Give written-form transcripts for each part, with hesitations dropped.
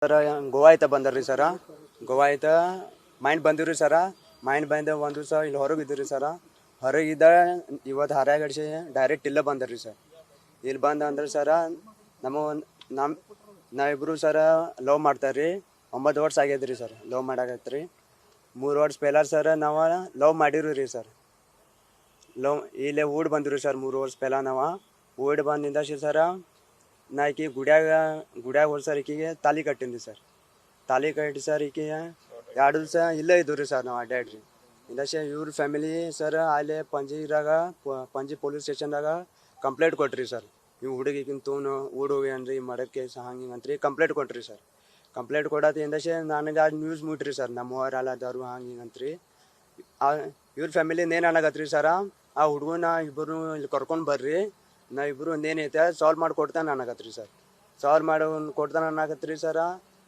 ಸರ ಗೋವಾ ಐತ ಬಂದರ್ರಿ ಸರ ಗೋವಾ ಐತ ಮೈಂಡ್ ಬಂದಿವ್ರಿ ಸರ ಮೈಂಡ್ ಬಂದ ಒಂದು ದಿವಸ ಇಲ್ಲಿ ಹೊರಗೆ ಇದ್ರಿ ಸರ ಹೊರಗಿದ್ದ ಇವತ್ತು ಹಾರಾಗಡಿಸಿ ಡೈರೆಕ್ಟ್ ಇಲ್ಲೇ ಬಂದರ್ರಿ ಸರ್. ಇಲ್ಲಿ ಬಂದ ಅಂದ್ರೆ ಸರ ನಾವಿಬ್ರು ಸರ ಲವ್ ಮಾಡ್ತಾರ್ರಿ. 9 ವರ್ಷ ಆಗ್ಯದ್ರಿ ಸರ್ ಲವ್ ಮಾಡಾಕತ್ರಿ. 3 ವರ್ಷ ಪೆಹ್ಲಾ ಸರ್ ನಾವು ಲವ್ ಮಾಡಿರು ರೀ ಸರ್. ಲವ್ ಇಲ್ಲೇ ಊಡ್ ಬಂದಿರು ಸರ್ 3 ವರ್ಷ ಪೆಹ್ಲಾ ನಾವು ಊಡ್ ಬಂದಿಂದ ಸರ ನಾ ಈಕಿ ಗುಡ್ಯಾಗ ಹೋಗಿ ಸರ್ ಈಕಿಗೆ ತಾಲಿ ಕಟ್ಟಿನ್ರಿ ಸರ್. ತಾಲಿ ಕಟ್ಟಿ ಸರ್ ಈಕಿಗೆ 2 ದಿವಸ ಇಲ್ಲೇ ಇದ್ದು ರೀ ಸರ್ ನಾವು ಅಡ್ಡಾಡ್ರಿ. ಇಂದಷ್ಟೇ ಇವ್ರ ಫ್ಯಾಮಿಲಿ ಸರ್ ಅಲ್ಲಿ ಪಂಜಿ ಪೊಲೀಸ್ ಸ್ಟೇಷನ್ದಾಗ ಕಂಪ್ಲೇಂಟ್ ಕೊಟ್ರಿ ಸರ್. ನೀವು ಹುಡುಗಿಗಿಂತ ತೂನು ಊಡ್ ಹೋಗಿ ಅನ್ರಿ ಮಾಡಕ್ಕೆ ಹಂಗೆ ಅಂತ್ರಿ ಕಂಪ್ಲೇಂಟ್ ಕೊಟ್ರಿ ಸರ್. ಕಂಪ್ಲೇಂಟ್ ಕೊಡೋದು ಇಂದಷ್ಟೇ ನನಗೆ ಅದು ನ್ಯೂಸ್ ಮುಟ್ರಿ ಸರ್. ನಮ್ಮವ್ರು ಅಲ್ಲದಾರು ಹಂಗೆ ಅಂತ್ರಿ. ಇವ್ರ ಫ್ಯಾಮಿಲಿ ಏನು ಅನ್ನಕತ್ರಿ ಸರ ಆ ಹುಡುಗನ ಇಬ್ಬರು ಇಲ್ಲಿ ಕರ್ಕೊಂಡು ಬರ್ರಿ, ನಾ ಇಬ್ಬರು ಒಂದೇನೈತೆ ಸಾಲ್ವ್ ಮಾಡಿ ಕೊಡ್ತಾನೆ ಅನ್ನಕತ್ರಿ ಸರ್. ಸಾಲ್ವ್ ಮಾಡಿ ಕೊಡ್ತಾನೆ ಅನ್ನಕತ್ರಿ ಸರ.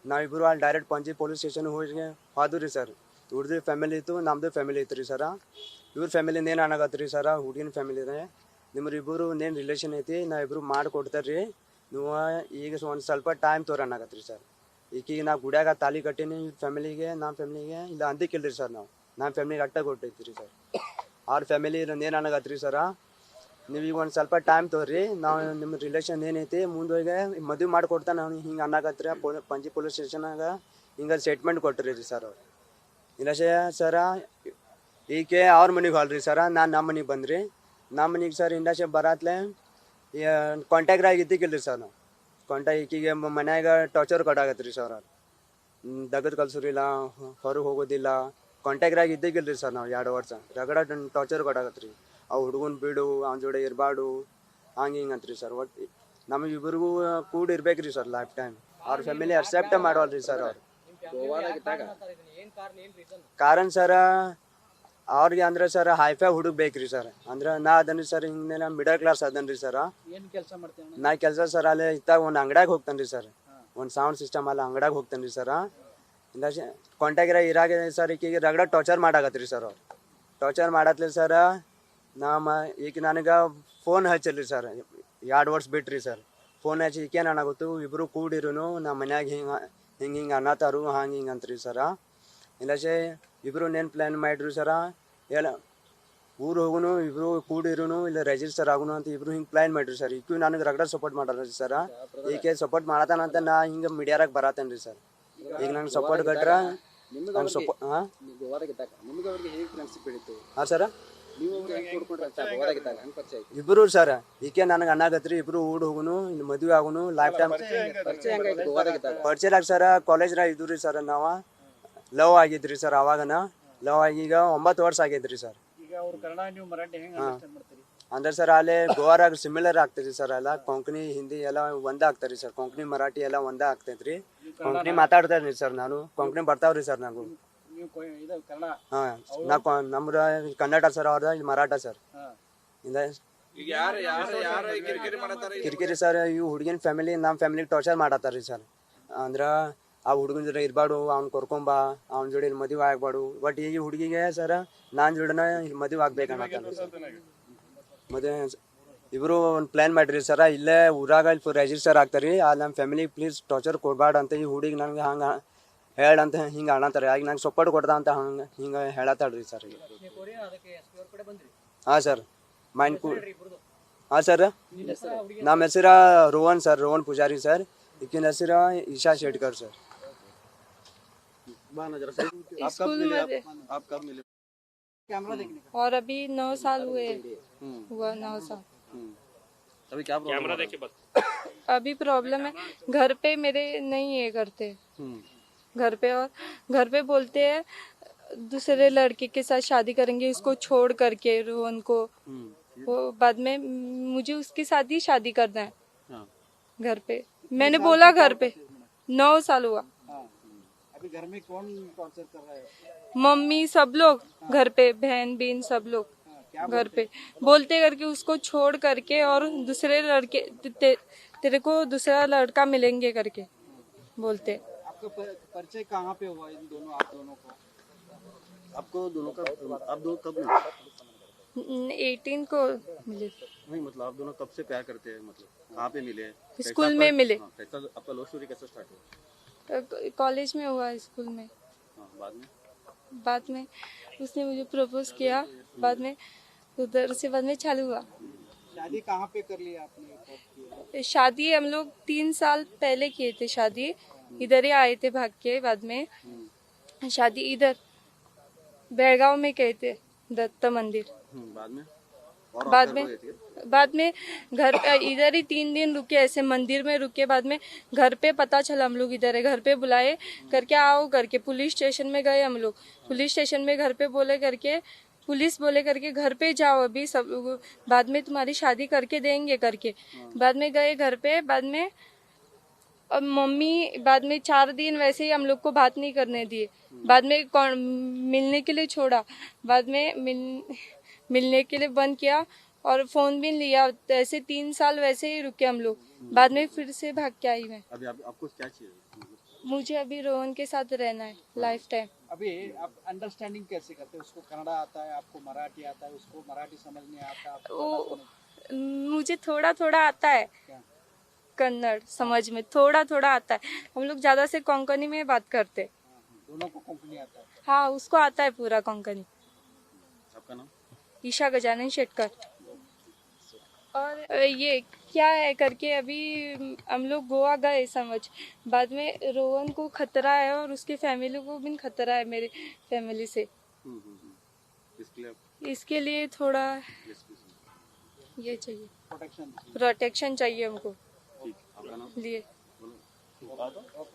ನಾವಿಬ್ಬರು ಅಲ್ಲಿ ಡೈರೆಕ್ಟ್ ಪಂಜಿ ಪೊಲೀಸ್ ಸ್ಟೇಷನ್ ಹೋಗಿ ಹೋದ್ವಿ ರೀ ಸರ್. ಹುಡ್ದು ಫ್ಯಾಮಿಲಿ ಇತ್ತು, ನಮ್ಮದು ಫ್ಯಾಮಿಲಿ ಇತ್ತು ರೀ ಸರ. ಇವ್ರ ಫ್ಯಾಮಿಲಿನ ಏನು ಅನ್ನಕತ್ರಿ ಸರ, ಹುಡುಗಿನ ಫ್ಯಾಮಿಲಿನೇ ನಿಮ್ಮರಿಬ್ಬರು ಇನ್ನೇನು ರಿಲೇಷನ್ ಐತಿ ನಾ ಇಬ್ಬರು ಮಾಡಿಕೊಡ್ತಾರೆ ರೀ, ನೀವು ಈಗ ಒಂದು ಸ್ವಲ್ಪ ಟೈಮ್ ತೋರಿ ಅನ್ನಕತ್ರಿ ಸರ್. ಈಕಿಗೆ ನಾ ಗುಡ್ಯಾಗ ತಾಲಿ ಕಟ್ಟೀನಿ. ಇವ್ರ ಫ್ಯಾಮಿಲಿಗೆ ನಮ್ಮ ಫ್ಯಾಮಿಲಿಗೆ ಇಲ್ಲ ಅಂದಿಕ್ಕಿಲ್ರಿ ಸರ್. ನಮ್ಮ ಫ್ಯಾಮಿಲಿಗೆ ಅಟ್ಟ ಕೊಟ್ಟೈತಿ ರೀ ಸರ್. ಅವ್ರ ಫ್ಯಾಮಿಲಿ ಏನು ಅನ್ನಕತ್ರಿ ಸರ, ನೀವೀಗ ಒಂದು ಸ್ವಲ್ಪ ಟೈಮ್ ತೋರಿ, ನಾವು ನಿಮ್ಮ ರಿಲೇಷನ್ ಏನೈತಿ ಮುಂದೋಗಿ ಮದುವೆ ಮಾಡಿಕೊಡ್ತಾನೆ ನಾವು ಹಿಂಗೆ ಅನ್ನಕತ್ರಿ. ಪಂಜಿ ಪೊಲೀಸ್ ಸ್ಟೇಷನಾಗ ಹಿಂಗೆ ಸ್ಟೇಟ್ಮೆಂಟ್ ಕೊಟ್ಟಿರಿ ರೀ ಸರ್ ಅವ್ರು. ಇಲ್ಲಷ್ಟೇ ಸರ ಈಕೆ ಅವ್ರ ಮನೆಗೆ ಹೊಲ್ರಿ ಸರ, ನಾನು ನಮ್ಮ ಮನೆಗೆ ಬಂದ್ರಿ. ನಮ್ಮ ಮನೆಗೆ ಸರ್ ಇಂಡಸ್ಟ್ರಿ ಬರತ್ಲೆ ಕಾಂಟ್ಯಾಕ್ಟ್ರಾಗಿ ಇದ್ದಿಕ್ಕಿಲ್ರಿ ಸರ್. ನಾವು ಈಕಿಗೆ ಮನ್ಯಾಗ ಟಾರ್ಚರ್ ಕೊಡಾಕತ್ರಿ ಸರ್. ಅವ್ರು ದಗದ್ ಕಲ್ಸೋರಿಲ್ಲ, ಹೊರಗೆ ಹೋಗೋದಿಲ್ಲ, ಕಾಂಟ್ಯಾಕ್ಟ್ರಾಗಿ ಇದ್ದಿಕ್ಕಿಲ್ರಿ ಸರ್. ನಾವು 2 ವರ್ಷ ರಗಡ ಟಾರ್ಚರ್ ಕೊಡಾಕತ್ರಿ. ಆ ಹುಡುಗನ ಬಿಡು, ಅವನ ಜೋಡಿ ಇರಬಾರ್ದು ಹಂಗೆ ಹಿಂಗೆ ಅಂತ್ರಿ ಸರ್. ಒಟ್ಟು ನಮಗಿಬ್ಬರಿಗೂ ಕೂಡ ಇರ್ಬೇಕ್ರಿ ಸರ್ ಲೈಫ್ ಟೈಮ್. ಅವ್ರ ಫ್ಯಾಮಿಲಿ ಅಕ್ಸೆಪ್ಟೇ ಮಾಡೋಲ್ರಿ ಸರ್ ಅವ್ರು. ಕಾರಣ ಸರ ಅವ್ರಿಗೆ ಅಂದ್ರೆ ಸರ್ ಹೈಫೈ ಹುಡುಗ ಬೇಕ್ರಿ ಸರ್. ಅಂದ್ರೆ ನಾ ಅದನ್ರಿ ಸರ್, ಹಿಂಗೆ ನಾ ಮಿಡಲ್ ಕ್ಲಾಸ್ ಅದನ್ರಿ ಸರ. ನಾ ಕೆಲಸ ಸರ್ ಅಲ್ಲಿ ಇತ್ತಾಗ ಒಂದು ಅಂಗಡ್ಯಾಗ ಹೋಗ್ತಾನೆ ರೀ ಸರ್. ಒಂದು ಸೌಂಡ್ ಸಿಸ್ಟಮ್ ಅಲ್ಲಿ ಅಂಗಡ್ಯಾಗ ಹೋಗ್ತಾನೆ ರೀ ಸರ. ಇಲ್ಲ ಕಾಂಟ್ಯಾಕ್ಟ್ರಾಗ ಇರಾಗ ಸರ್ ಈಕಿಗೆ ರಗಡ ಟಾರ್ಚರ್ ಮಾಡಾಕತ್ರಿ ಸರ್ ಅವ್ರು. ಟಾರ್ಚರ್ ಮಾಡತ್ಲಿ ಸರ. ಈಗ ನನಗೆ ಫೋನ್ ಹಚ್ಚಿಲ್ರಿ ಸರ್ 2 ವರ್ಷ ಬಿಟ್ರಿ ಸರ್. ಫೋನ್ ಹಚ್ಚಿ ಈಕೇನು ಅನ್ನಾಗುತ್ತು, ಇಬ್ಬರು ಕೂಡಿರು ನಮ್ಮ ಮನ್ಯಾಗ ಹಿಂಗೆ ಅನ್ನತ್ತಾರು ಹಂಗೆ ಹಿಂಗೆ ಅಂತ್ರಿ ಸರ. ಇಲ್ಲಷ್ಟೇ ಇಬ್ಬರು ನೇನು ಪ್ಲ್ಯಾನ್ ಮಾಡಿರಿ ಸರ, ಎಲ್ಲ ಊರು ಹೋಗುನು ಇಬ್ಬರು ಕೂಡಿರು ಇಲ್ಲ ರಿಜಿಸ್ಟರ್ ಆಗುನು ಅಂತ ಇಬ್ಬರು ಹಿಂಗೆ ಪ್ಲ್ಯಾನ್ ಮಾಡಿರಿ ಸರ್. ಈಗೂ ನನಗೆ ರಗಡ ಸಪೋರ್ಟ್ ಮಾಡಲ್ಲ ರೀ ಸರ. ಈಕೆ ಸಪೋರ್ಟ್ ಮಾಡತ್ತಾನಂತ ನಾ ಹಿಂಗೆ ಮೀಡಿಯಾರಾಗ ಬರತ್ತೇನೆ ರೀ ಸರ್. ಈಗ ನಂಗೆ ಸಪೋರ್ಟ್ ಕೊಟ್ರೆ ನಂಗೆ ಹಾಂ ಸರ ಇಬ್ರು ಸರ್. ಈಕೆ ನನಗೆ ಅನ್ನಾಗತ್ರಿ ಇಬ್ರು ಊಡ್ ಹೋಗುನು ಇಲ್ಲಿ ಮದುವೆ ಆಗುನು ಲೈಫ್ ಟೈಮ್ ಪರಿಚಯ ಸರ. ಕಾಲೇಜ್ನಾಗ ಇದ್ವಿ ಸರ್. ನಾವು ಲವ್ ಆಗಿದ್ರಿ ಸರ್. ಅವಾಗನ ಲವ್ ಆಗಿ ಈಗ 9 ವರ್ಷ ಆಗೈತ್ರಿ ಸರ್. ಅಂದ್ರೆ ಸರ್ ಅಲ್ಲಿ ಗೋವಾರಾಗ ಸಿಮಿಲರ್ ಆಗ್ತೈತಿ ಸರ್. ಎಲ್ಲ ಕೊಂಕಣಿ ಹಿಂದಿ ಎಲ್ಲ ಒಂದೇ ಆಗ್ತಾರಿ ಸರ್. ಕೊಂಕಣಿ ಮರಾಠಿ ಎಲ್ಲ ಒಂದೇ ಆಗ್ತೈತ್ರಿ. ಕೊಂಕಣಿ ಮಾತಾಡ್ತಾರ್ರಿ ಸರ್. ನಾನು ಕೊಂಕಣಿ ಬರ್ತಾವ್ರಿ ಸರ್. ನಾವು ನಮ್ರ ಕನ್ನಡ ಸರ್, ಅವ್ರದ ಇಲ್ಲಿ ಮರಾಠ ಸರ್. ಕಿರಿಕಿರಿ ಸರ್. ಇವು ಹುಡುಗಿನ ಫ್ಯಾಮಿಲಿ ನಮ್ಮ ಫ್ಯಾಮಿಲಿಗೆ ಟಾರ್ಚರ್ ಮಾಡತ್ತಾರ್ರಿ ಸರ್. ಅಂದ್ರ ಆ ಹುಡುಗನ ಜೊತೆ ಇರಬಾರ್ದು, ಅವ್ನು ಕರ್ಕೊಂಬ, ಅವ್ನ ಜೋಡಿ ಇಲ್ಲಿ ಮದುವೆ ಆಗ್ಬಾರ್ದು. ಬಟ್ ಈ ಹುಡುಗಿಗೆ ಸರ್ ನಾನು ಜೋಡಿನ ಇಲ್ಲಿ ಮದುವೆ ಆಗ್ಬೇಕನ್ನತ್ತಾರ ಸರ್. ಮದುವೆ ಇಬ್ಬರು ಒಂದು ಪ್ಲ್ಯಾನ್ ಮಾಡಿರಿ ಸರ. ಇಲ್ಲೇ ಊರಾಗ ಇಲ್ಲಿ ರಿಜಿಸ್ಟರ್ ಆಗ್ತಾರಿ. ಅಲ್ಲಿ ನಮ್ಮ ಫ್ಯಾಮಿಲಿಗೆ ಪ್ಲೀಸ್ ಟಾರ್ಚರ್ ಕೊಡಬಾರ್ದು ಅಂತ ಈ ಹುಡುಗಿ ನನಗೆ ಹಂಗೆ ಹೇಳಂತ ಹಿಂಗೆ ಅನ್ನತ್ತಾರೆ. ಆಗ ನಂಗೆ ಸಪೋರ್ಟ್ ಕೊಡ್ದ ಅಂತ ಹಿಂಗೆ ಹೇಳತ್ತಾಳ್ರಿ ಸರ್. ಹಾಂ ಸರ್ ಮೈಂಡ್ ಹಾಂ ಸರ್. ನಮ್ಮ ಹೆಸರು ರೋಹನ್ ಸರ್, ರೋಹನ್ ಪೂಜಾರಿ ಸರ್. ಈಕಿನ ಹೆಸರು ईशा शेटकर सर. और अभी 9 साल हुआ 9 साल। अभी क्या प्रॉब्लम है? अभी प्रॉब्लम है घर पे मेरे नहीं है करते घर पे। और घर पे बोलते हैं दूसरे लड़के के साथ शादी करेंगे इसको छोड़ करके रोहन को। वो बाद में मुझे उसके साथ ही शादी करना है घर पे। मैंने बोला घर पे 9 साल हुआ। अभी घर में कौन टॉर्चर कर रहा है? मम्मी सब लोग घर पे, बहन बीन सब लोग घर पे बोलते करके उसको छोड़ करके और दूसरे लड़के तेरे को दूसरा लड़का मिलेंगे करके बोलते। आपका परिचय कहाँ पे हुआ इन दोनों, आप दोनों का? आपको दोनों का आप दो कब 18 को मिले। नहीं मतलब आप दोनों कब से प्यार करते हैं? मतलब कहाँ पे मिले? स्कूल में मिले। कैसा आपका लव स्टोरी कैसे स्टार्ट हुआ? कॉलेज में हुआ, स्कूल में। हाँ, बाद में उसने मुझे प्रपोज किया, बाद में उधर से बाद में चालू हुआ। शादी कहाँ पे कर ली आपने, कब किया? शादी हम लोग 3 साल पहले किए थे शादी, इधर ही आए थे भाग के। बाद में शादी इधर बेळगाव में किए थे, दत्त मंदिर। बाद में बाद में घर पे इधर ही 3 दिन रुके, ऐसे मंदिर में रुके। बाद में घर पे पता चला हम लोग इधर है, घर पे बुलाए करके आओ करके पुलिस स्टेशन में गए हम लोग। पुलिस स्टेशन में घर पे बोले करके, पुलिस बोले करके घर पे जाओ अभी सब, बाद में तुम्हारी शादी करके देंगे करके। बाद में गए घर पे। बाद में अब मम्मी बाद में 4 दिन वैसे ही हम लोग को बात नहीं करने दिए। बाद में कौन मिलने के लिए छोड़ा, बाद में मिलने के लिए बंद किया और फोन भी लिया। ऐसे 3 साल वैसे ही रुके हम लोग। बाद में फिर से भाग के आई मैं। अभी आपको क्या चाहिए? मुझे अभी रोहन के साथ रहना है लाइफ टाइम। अभी आप अंडरस्टैंडिंग कैसे करते हैं? उसको कन्नड़ा आता है, आपको मराठी आता है, उसको मराठी समझ नहीं आता, आपको मुझे थोड़ा थोड़ा आता है क्या? कन्नड़ समझ में थोड़ा थोड़ा आता है। हम लोग ज्यादा से कोंकणी में बात करते। दोनों को कोंकणी आता है। हाँ, उसको आता है पूरा कोंकणी। आपका नाम? ईशा गजानन शेटकर। और ये क्या है करके अभी हम लोग गोवा गए समझ। बाद में रोहन को खतरा है और उसकी फैमिली को भी खतरा है मेरे फैमिली से। इसके लिए थोड़ा ये चाहिए, प्रोटेक्शन। प्रोटेक्शन चाहिए हमको ठीक, आपका नाम? लिए। बोलो।